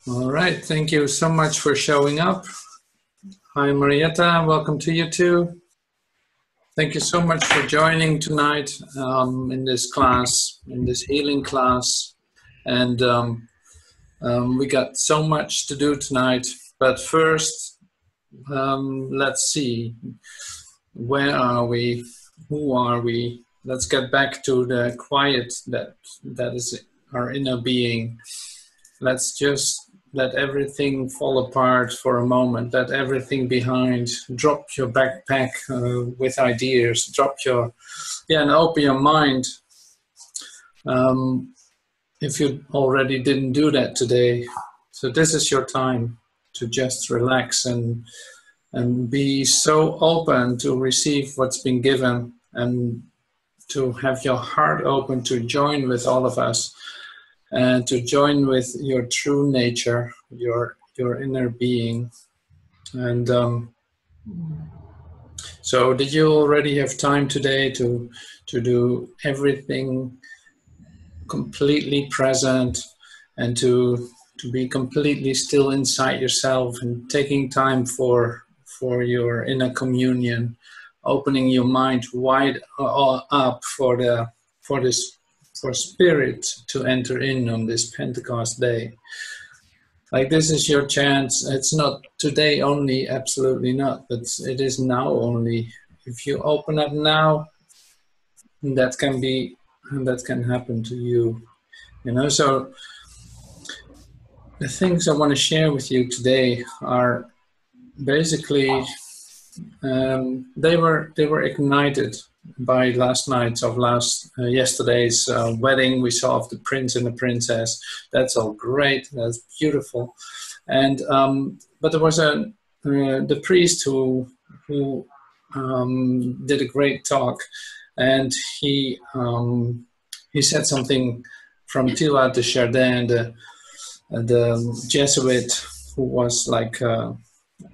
All right, thank you so much for showing up. Hi, Marietta, welcome to you too. Thank you so much for joining tonight in this class, in this healing class. And we got so much to do tonight. But first, let's see, where are we? Who are we? Let's get back to the quiet that is our inner being. Let's just let everything fall apart for a moment. Let everything behind. Drop your backpack with ideas. Drop your, and open your mind. If you already didn't do that today, so this is your time to just relax and be so open to receive what's been given and to have your heart open to join with all of us. And to join with your true nature, your inner being. And so did you already have time today to do everything completely present and to be completely still inside yourself and taking time for your inner communion, opening your mind wide up for spirit to enter in on this Pentecost day. Like, this is your chance. It's not today only, absolutely not, but it is now only. If you open up now, that can happen to you. So the things I want to share with you today are basically they were ignited by yesterday's wedding we saw of the prince and the princess. That's all great. That's beautiful. And but there was the priest who did a great talk, and he said something from Teilhard de Chardin, the Jesuit who was like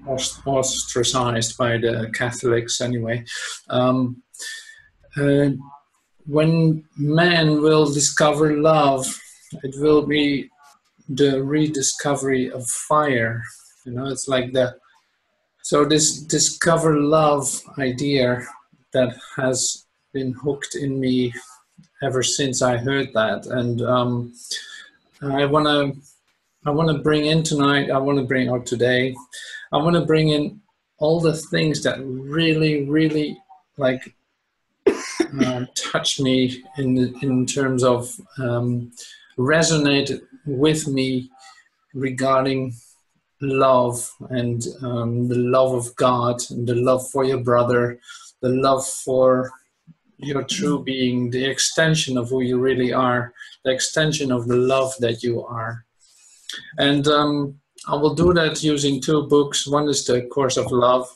ostracized by the Catholics anyway. When man will discover love, it will be the rediscovery of fire. It's like so this discover love idea that has been hooked in me ever since I heard that. And I want to bring in tonight, today, I want to bring in all the things that really, really touched me in terms of resonated with me regarding love and the love of God, and the love for your brother, the love for your true being, the extension of who you really are, the extension of the love that you are. And I will do that using two books. One is The Course of Love,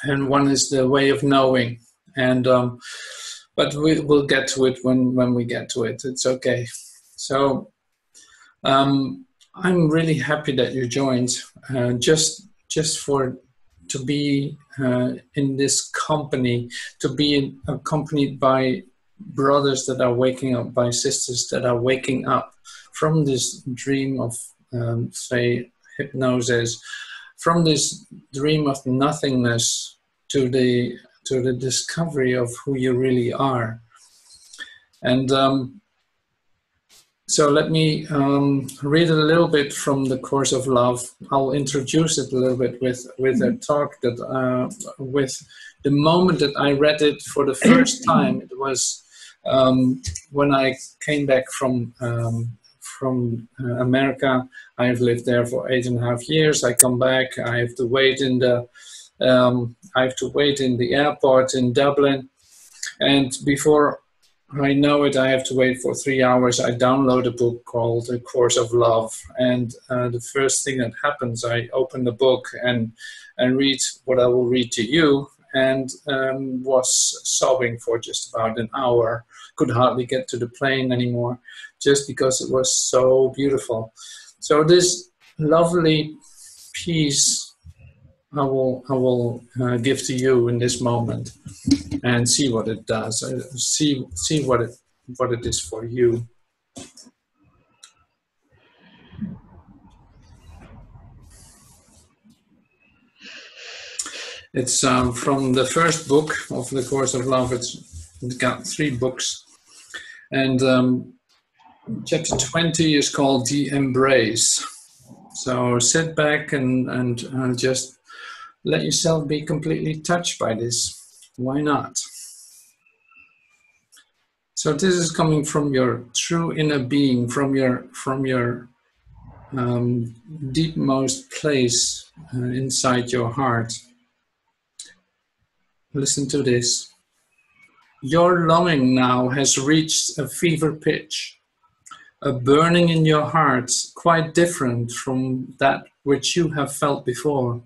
and one is The Way of Knowing. And but we'll get to it when we get to it. It's okay. So I'm really happy that you joined. Just to be in this company, to be accompanied by brothers that are waking up, by sisters that are waking up from this dream of, say, hypnosis, from this dream of nothingness to the discovery of who you really are. And so let me read a little bit from The Course of Love. I'll introduce it a little bit with a talk that, with the moment that I read it for the first time. It was when I came back from America. I have lived there for 8.5 years. I come back. I have to wait in the airport in Dublin, and before I know it, I have to wait for 3 hours. I download a book called The Course of Love, and the first thing that happens, I open the book and read what I will read to you, and was sobbing for just about an hour. Could hardly get to the plane anymore, just because it was so beautiful. So this lovely piece I will give to you in this moment, and see what it does. See what it is for you. It's from the first book of the Course of Love. It's got 3 books, and chapter 20 is called The Embrace. So sit back and just let yourself be completely touched by this. Why not? So this is coming from your true inner being, from your deepmost place inside your heart. Listen to this. Your longing now has reached a fever pitch, a burning in your heart quite different from that which you have felt before.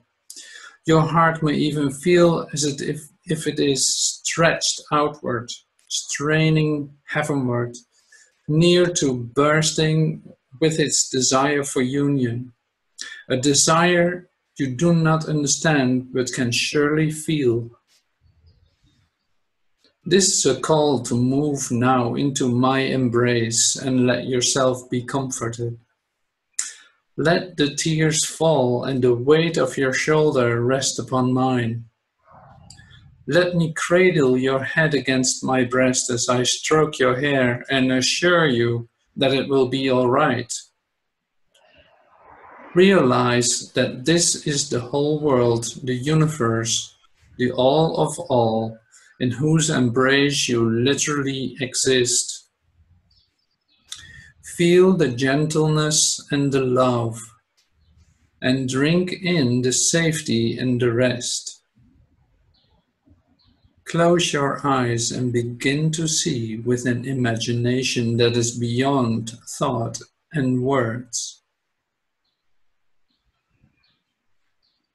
Your heart may even feel as if it is stretched outward, straining heavenward, near to bursting with its desire for union, a desire you do not understand but can surely feel. This is a call to move now into my embrace and let yourself be comforted. Let the tears fall and the weight of your shoulder rest upon mine. Let me cradle your head against my breast as I stroke your hair and assure you that it will be all right. Realize that this is the whole world, the universe, the all of all, in whose embrace you literally exist. Feel the gentleness and the love, and drink in the safety and the rest. Close your eyes and begin to see with an imagination that is beyond thought and words.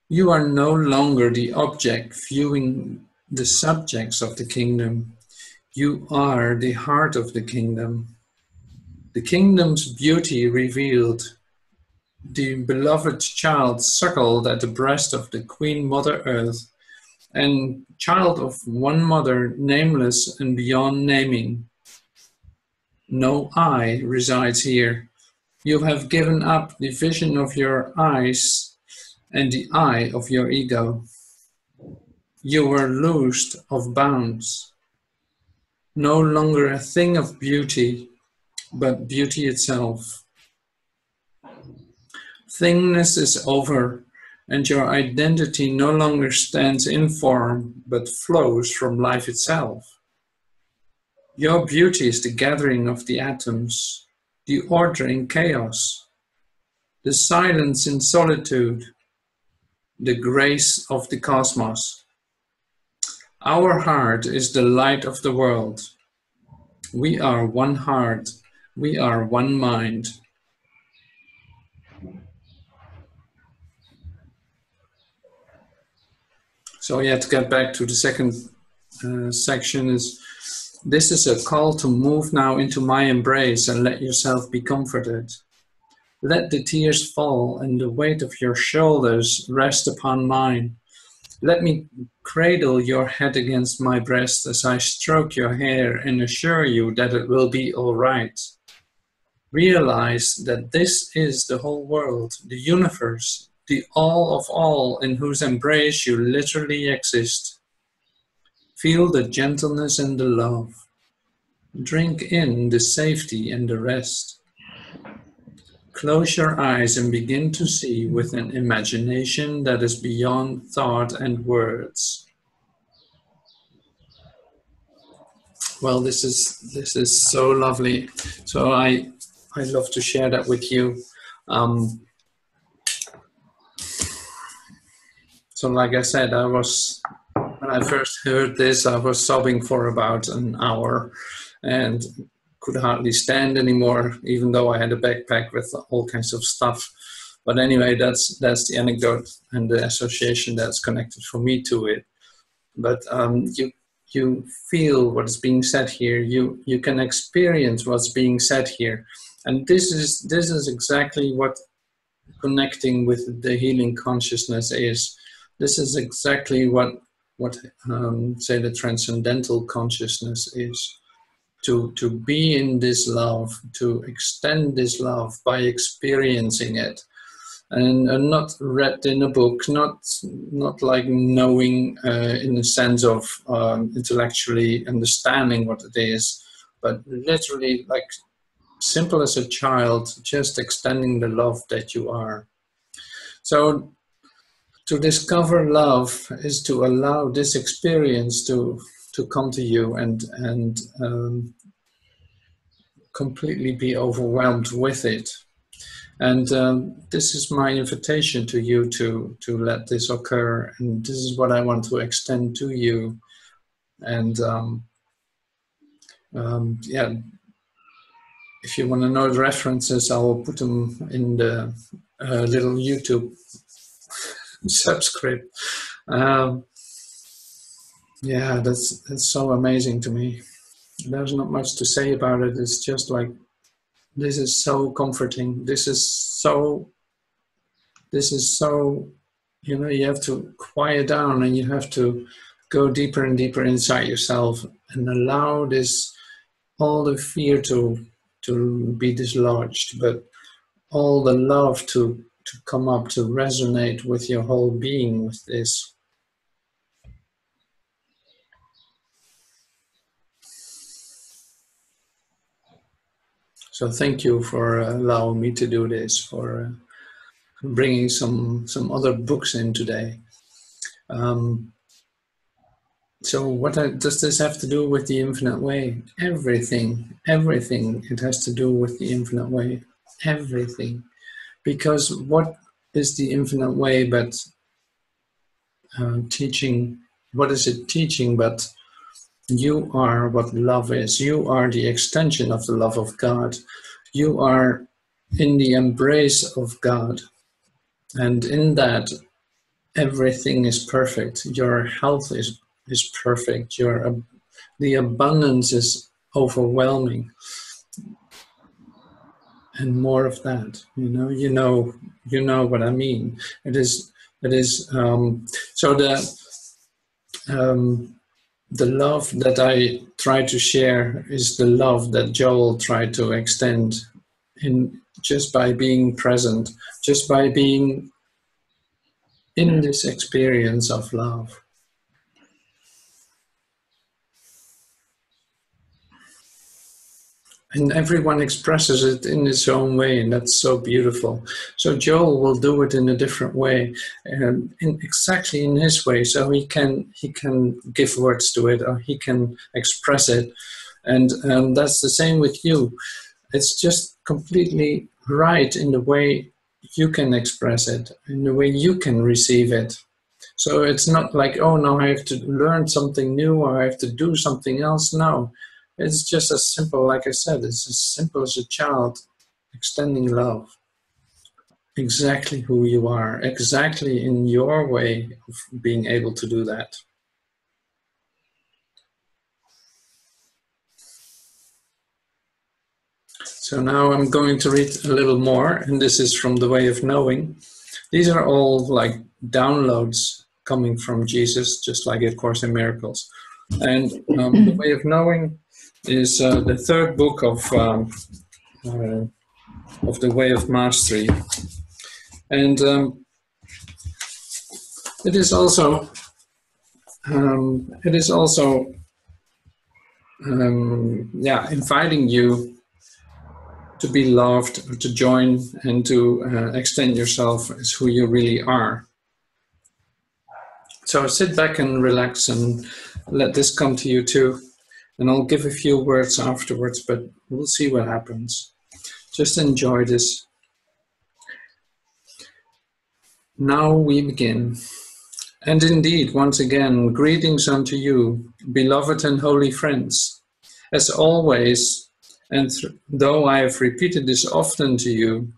You are no longer the object viewing the subjects of the kingdom. You are the heart of the kingdom. The kingdom's beauty revealed. The beloved child suckled at the breast of the Queen Mother Earth, and child of one mother, nameless and beyond naming. No I resides here. You have given up the vision of your eyes and the I of your ego. You were loosed of bounds. No longer a thing of beauty, but beauty itself. Thingness is over, and your identity no longer stands in form, but flows from life itself. Your beauty is the gathering of the atoms, the order in chaos, the silence in solitude, the grace of the cosmos. Our heart is the light of the world. We are one heart, we are one mind. So yeah, to get back to the second section is, this is a call to move now into my embrace and let yourself be comforted. Let the tears fall and the weight of your shoulders rest upon mine. Let me cradle your head against my breast as I stroke your hair and assure you that it will be all right. Realize that this is the whole world, the universe, the all of all in whose embrace you literally exist. Feel the gentleness and the love. Drink in the safety and the rest. Close your eyes and begin to see with an imagination that is beyond thought and words. Well, this is so lovely. So I love to share that with you. So like I said, when I first heard this, I was sobbing for about an hour and could hardly stand anymore, even though I had a backpack with all kinds of stuff. But anyway, that's the anecdote and the association that's connected for me to it. But you feel what is being said here. You can experience what's being said here, and this is exactly what connecting with the healing consciousness is. This is exactly what say the transcendental consciousness is. To be in this love, to extend this love by experiencing it, and not read in a book, not like knowing in the sense of intellectually understanding what it is, but literally like simple as a child, just extending the love that you are. So to discover love is to allow this experience to come to you and completely be overwhelmed with it. And this is my invitation to you to let this occur. And this is what I want to extend to you. And yeah, if you want to know the references, I will put them in the little YouTube subscript. Yeah, that's so amazing to me. There's not much to say about it. It's just like, this is so comforting. This is so, you know, you have to quiet down and you have to go deeper and deeper inside yourself and allow this, all the fear to be dislodged, but all the love to come up, to resonate with your whole being with this. So thank you for allowing me to do this, for bringing some other books in today. So what does this have to do with the infinite way? Everything. It has to do with the infinite way. Everything. Because what is the infinite way but teaching? What is it teaching but you are what love is. You are the extension of the love of God. You are in the embrace of God. And in that, everything is perfect. Your health is perfect. The abundance is overwhelming. And more of that. You know what I mean. It is so the love that I try to share is the love that Joel tried to extend in just by being present, just by being in this experience of love. And everyone expresses it in his own way, and that's so beautiful. So Joel will do it in a different way, and exactly in his way. So he can give words to it, or he can express it, and that's the same with you. It's just completely right in the way you can express it, in the way you can receive it. So it's not like, oh, no, I have to learn something new or I have to do something else. No. It's just as simple, like I said, it's as simple as a child extending love. Exactly who you are, exactly in your way of being able to do that. So now I'm going to read a little more, and this is from The Way of Knowing. These are all like downloads coming from Jesus, just like A Course in Miracles. And The Way of Knowing is the third book of the Way of Mastery, and it is also inviting you to be loved, or to join, and to extend yourself as who you really are. So sit back and relax and let this come to you too. And I'll give a few words afterwards, but we'll see what happens. Just enjoy this. Now we begin. And indeed, once again, greetings unto you, beloved and holy friends. As always, and though I have repeated this often to you,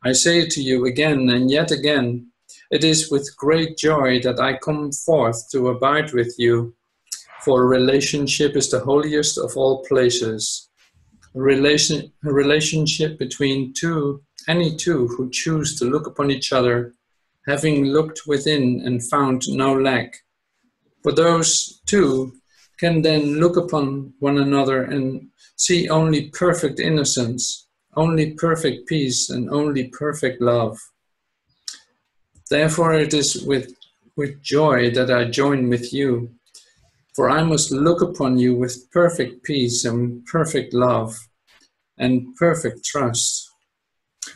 I say it to you again and yet again, it is with great joy that I come forth to abide with you. For relationship is the holiest of all places. A relationship between any two who choose to look upon each other, having looked within and found no lack. For those two can then look upon one another and see only perfect innocence, only perfect peace, and only perfect love. Therefore it is with joy that I join with you, for I must look upon you with perfect peace and perfect love and perfect trust.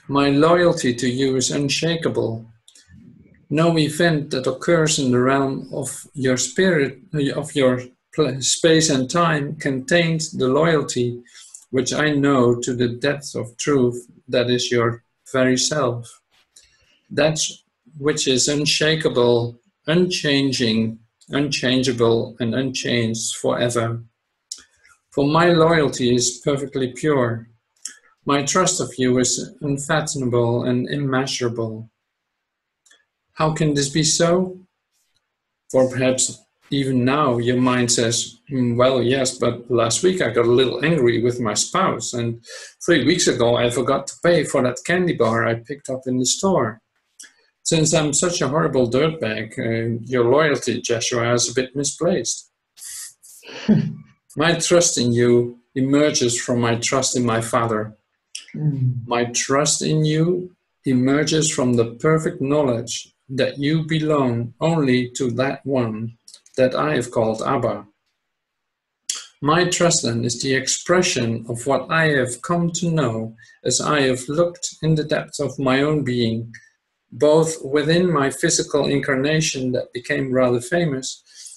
My loyalty to you is unshakable. No event that occurs in the realm of your spirit, of your space and time, contains the loyalty which I know to the depth of truth that is your very self. That which is unshakable, unchanging, unchangeable, and unchanged forever. For my loyalty is perfectly pure. My trust of you is unfathomable and immeasurable. How can this be so? For perhaps even now your mind says, well, yes, but last week I got a little angry with my spouse, and 3 weeks ago I forgot to pay for that candy bar I picked up in the store. Since I'm such a horrible dirtbag, your loyalty, Joshua, is a bit misplaced. My trust in you emerges from my trust in my Father. My trust in you emerges from the perfect knowledge that you belong only to that one that I have called Abba. My trust then is the expression of what I have come to know as I have looked in the depths of my own being, both within my physical incarnation that became rather famous,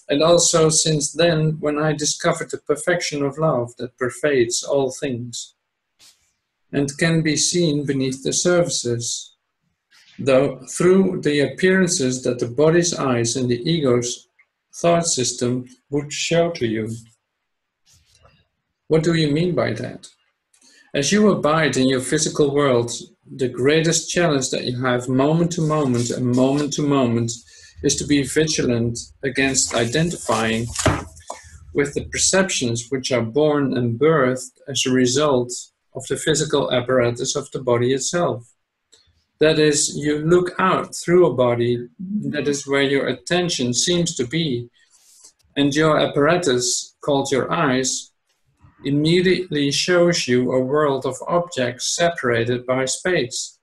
and also since then when I discovered the perfection of love that pervades all things and can be seen beneath the surfaces, though through the appearances that the body's eyes and the ego's thought system would show to you. What do you mean by that? As you abide in your physical world, the greatest challenge that you have moment to moment and moment to moment is to be vigilant against identifying with the perceptions which are born and birthed as a result of the physical apparatus of the body itself. That is, you look out through a body, that is where your attention seems to be, and your apparatus, called your eyes, immediately shows you a world of objects separated by space.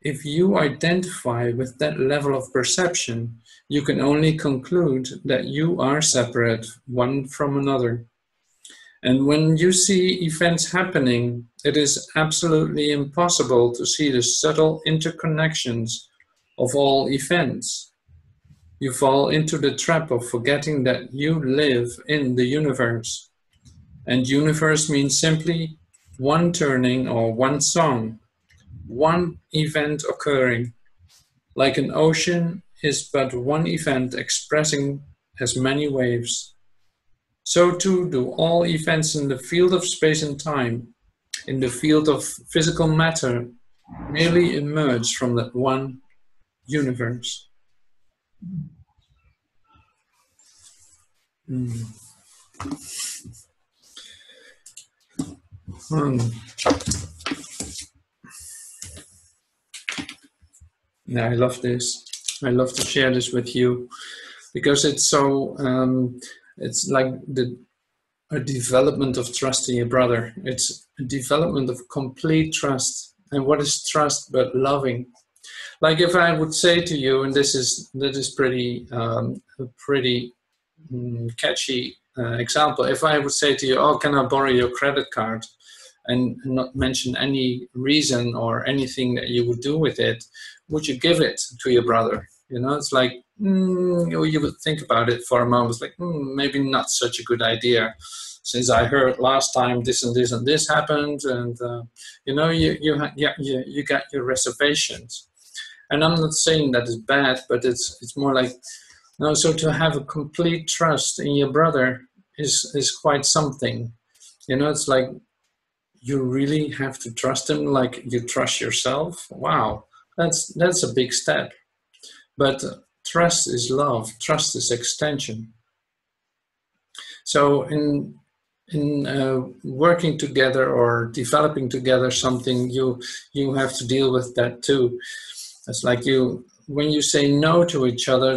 If you identify with that level of perception, you can only conclude that you are separate one from another. And when you see events happening, it is absolutely impossible to see the subtle interconnections of all events. You fall into the trap of forgetting that you live in the universe. And universe means simply one turning or one song, one event occurring. Like an ocean is but one event expressing as many waves. So too do all events in the field of space and time, in the field of physical matter, merely emerge from that one universe. Yeah, I love this. I love to share this with you because it's so, it's like a development of trust in your brother. It's a development of complete trust. And what is trust but loving? Like if I would say to you, and that is pretty catchy example. If I would say to you, "Oh, can I borrow your credit card?" and not mention any reason or anything that you would do with it, would you give it to your brother? You know, it's like you would think about it for a moment. It's like maybe not such a good idea, since I heard last time this and this and this happened, and you know, you got your reservations. And I'm not saying that is bad, but it's more like, no. So to have a complete trust in your brother is quite something. You know, it's like you really have to trust him like you trust yourself. Wow, that's a big step. But trust is love. Trust is extension. So in working together or developing together something, you have to deal with that too. It's like when you say no to each other,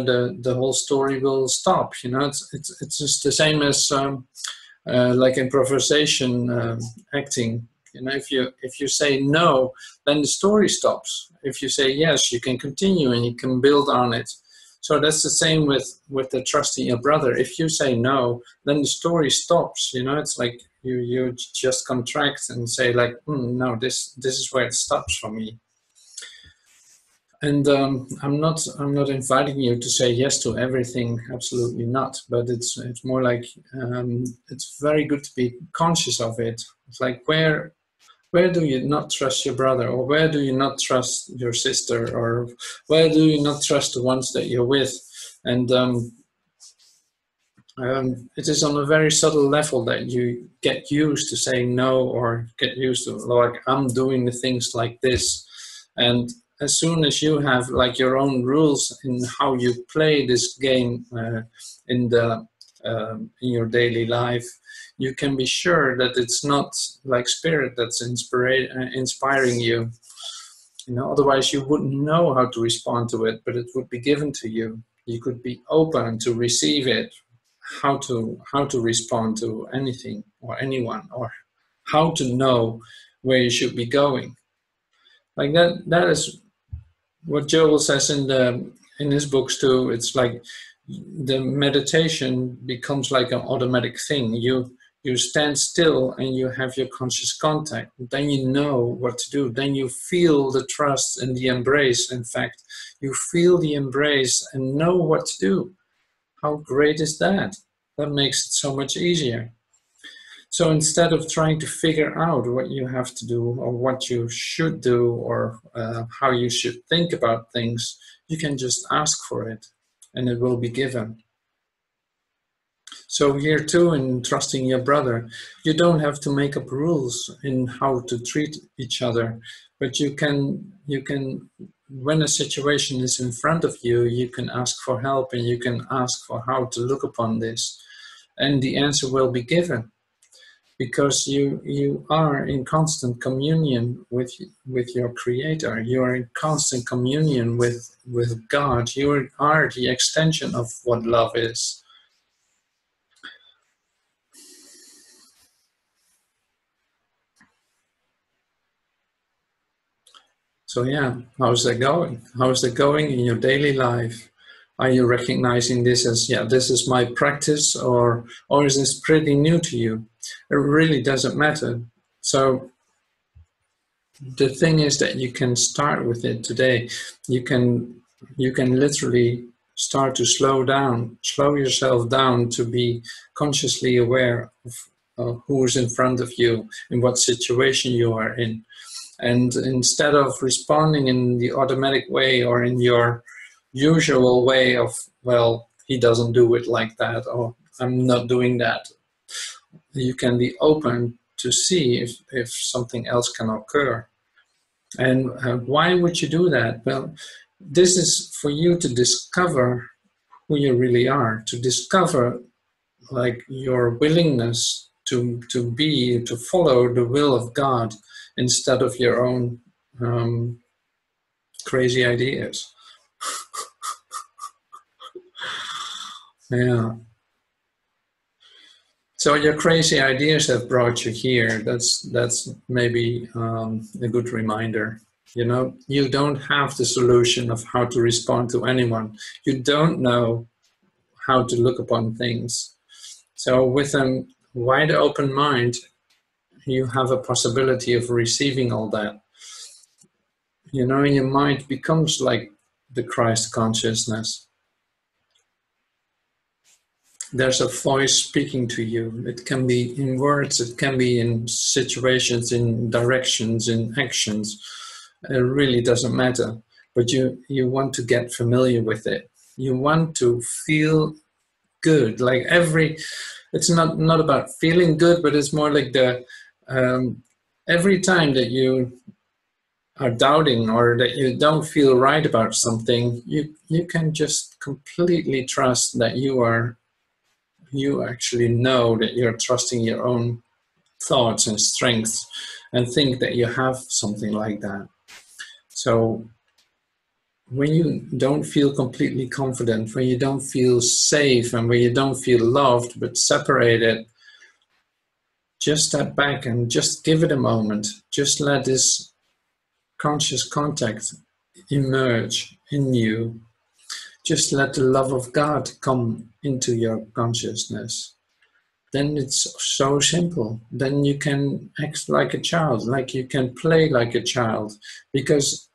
the whole story will stop. You know, it's just the same as like improvisation acting. You know, if you say no, then the story stops. If you say yes, you can continue and you can build on it. So that's the same with the trusting your brother. If you say no, then the story stops. You know, it's like you just contract and say like, no, this is where it stops for me. And I'm not inviting you to say yes to everything. Absolutely not. But it's more like it's very good to be conscious of it. It's like where do you not trust your brother, or where do you not trust your sister, or where do you not trust the ones that you're with? And it is on a very subtle level that you get used to saying no, or get used to like, I'm doing the things like this. And as soon as you have like your own rules in how you play this game in your daily life, you can be sure that it's not like spirit that's inspiring you. You know, otherwise you wouldn't know how to respond to it, but it would be given to you. You could be open to receive it, how to respond to anything or anyone, or how to know where you should be going. Like that is what Joel says in his books too. It's like the meditation becomes like an automatic thing. You stand still and you have your conscious contact. Then you know what to do. Then you feel the trust and the embrace. In fact, you feel the embrace and know what to do. How great is that? That makes it so much easier. So instead of trying to figure out what you have to do or what you should do or how you should think about things, you can just ask for it and it will be given. So here too, in trusting your brother, you don't have to make up rules in how to treat each other, but you can, when a situation is in front of you, you can ask for help and you can ask for how to look upon this, and the answer will be given. Because you are in constant communion with your Creator. You are in constant communion with God. You are the extension of what love is. So yeah, how's that going? How's that going in your daily life? Are you recognizing this as, yeah, this is my practice, or is this pretty new to you? It really doesn't matter. So the thing is that you can start with it today. You can literally start to slow yourself down to be consciously aware of who is in front of you, in what situation you are in. And instead of responding in the automatic way or in your usual way of, well, he doesn't do it like that, or I'm not doing that, you can be open to see if something else can occur. And why would you do that? Well, this is for you to discover who you really are, to discover like your willingness to follow the will of God instead of your own crazy ideas. Yeah. So your crazy ideas have brought you here. That's maybe a good reminder. You know, you don't have the solution of how to respond to anyone. You don't know how to look upon things. So with a wide open mind, you have a possibility of receiving all that. You know, your mind becomes like the Christ consciousness. There's a voice speaking to you. It can be in words, it can be in situations, in directions, in actions. It really doesn't matter. But you want to get familiar with it. You want to feel good. Like it's not about feeling good, but it's more like the every time that you are doubting or that you don't feel right about something, you can just completely trust that you actually know that you're trusting your own thoughts and strengths and think that you have something like that. So when you don't feel completely confident, when you don't feel safe, and when you don't feel loved but separated, just step back and just give it a moment. Just let this conscious contact emerge in you. Just let the love of God come into your consciousness. Then it's so simple. Then you can act like a child, like you can play like a child. Because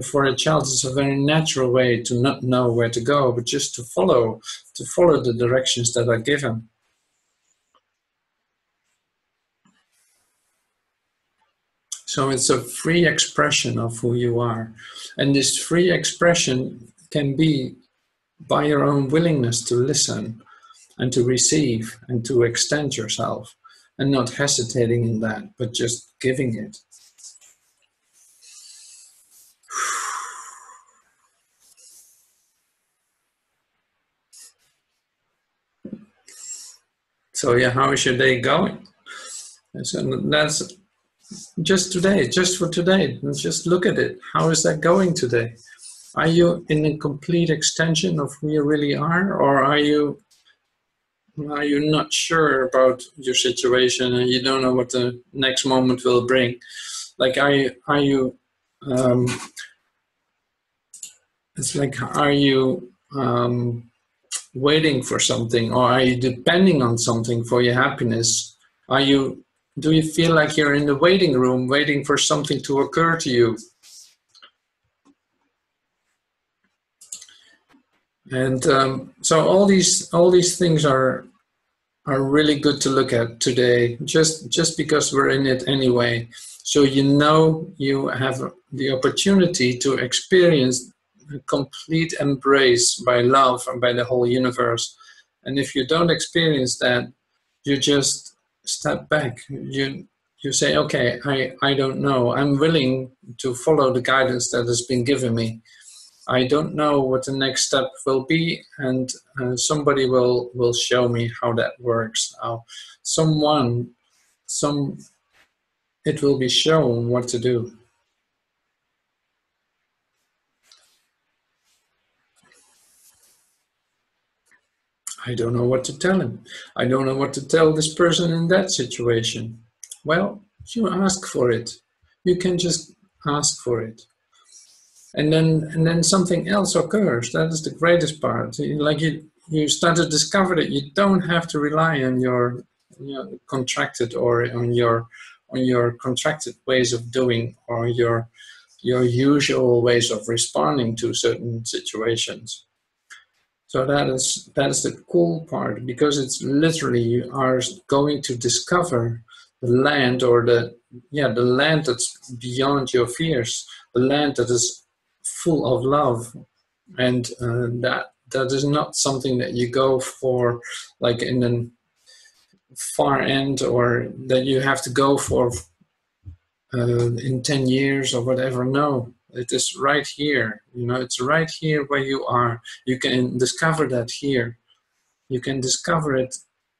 for a child, it's a very natural way to not know where to go, but just to follow the directions that are given. So it's a free expression of who you are. And this free expression can be by your own willingness to listen and to receive and to extend yourself, and not hesitating in that, but just giving it. So yeah, how is your day going? So that's just today, just for today. Just look at it. How is that going today? Are you in a complete extension of who you really are, or are you not sure about your situation and you don't know what the next moment will bring? Like, are you it's like, are you waiting for something, or are you depending on something for your happiness? Do you feel like you're in the waiting room waiting for something to occur to you? And so all these things are really good to look at today, just because we're in it anyway. So you have the opportunity to experience a complete embrace by love and by the whole universe. And if you don't experience that, you just step back. You say, okay, I don't know. I'm willing to follow the guidance that has been given me. I don't know what the next step will be, and somebody will show me how that works. It will be shown what to do. I don't know what to tell him. I don't know what to tell this person in that situation. Well, you ask for it. You can just ask for it. And then something else occurs. That is the greatest part. Like you start to discover that you don't have to rely on your contracted, or on your contracted ways of doing, or your usual ways of responding to certain situations. So that is the cool part, because it's literally, you are going to discover the land, or the land that's beyond your fears, the land that is full of love, and that is not something that you go for like in the far end, or that you have to go for in 10 years or whatever. No, it is right here. It's right here where you are. You can discover that here. You can discover it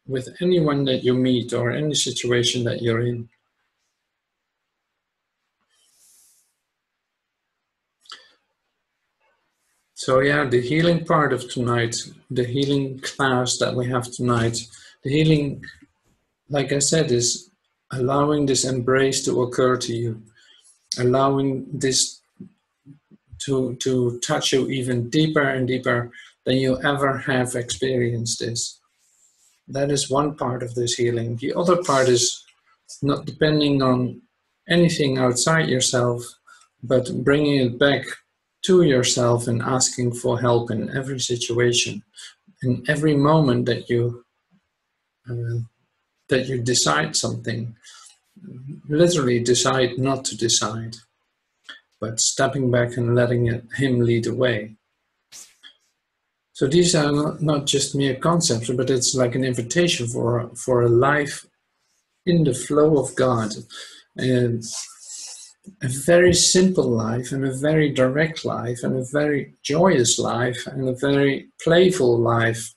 with anyone that you meet, or any situation that you're in. So yeah, the healing part of tonight, the healing class that we have tonight, the healing, like I said, is allowing this embrace to occur to you, allowing this to touch you even deeper and deeper than you ever have experienced this. That is one part of this healing. The other part is not depending on anything outside yourself, but bringing it back to yourself and asking for help in every situation, in every moment that you decide something. Literally decide not to decide, but stepping back and letting him lead the way. So these are not just mere concepts, but it's like an invitation for a life in the flow of God, and a very simple life, and a very direct life, and a very joyous life, and a very playful life.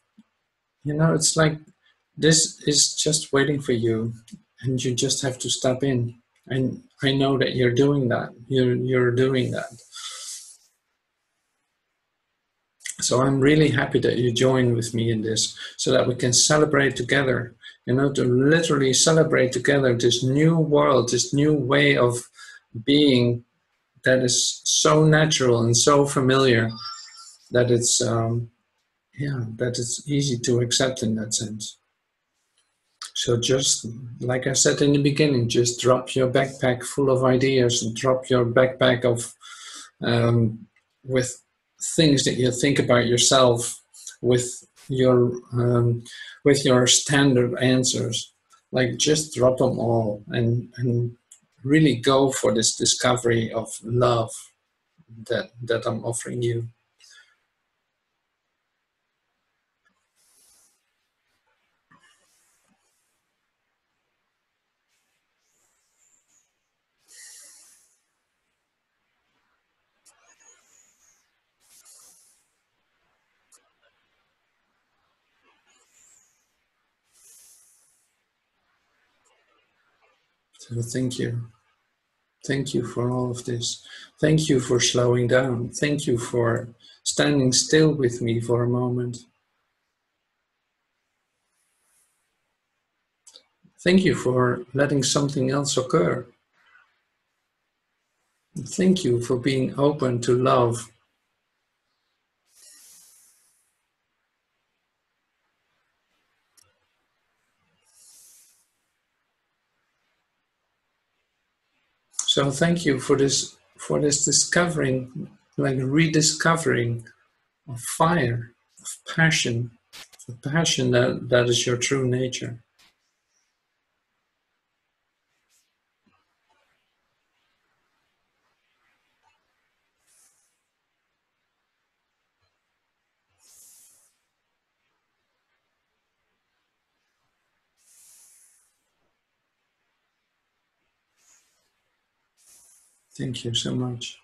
It's like this is just waiting for you, and you just have to step in. And I know that you're doing that. You're doing that. So I'm really happy that you join with me in this, so that we can celebrate together to literally celebrate together this new world, this new way of being that is so natural and so familiar that it's easy to accept in that sense. So just like I said in the beginning, just drop your backpack full of ideas and drop your backpack of with things that you think about yourself, with your standard answers. Like just drop them all and really go for this discovery of love that I'm offering you. So thank you. Thank you for all of this. Thank you for slowing down. Thank you for standing still with me for a moment. Thank you for letting something else occur. Thank you for being open to love. So thank you for this discovering, like rediscovering of fire, of passion, that is your true nature. Thank you so much.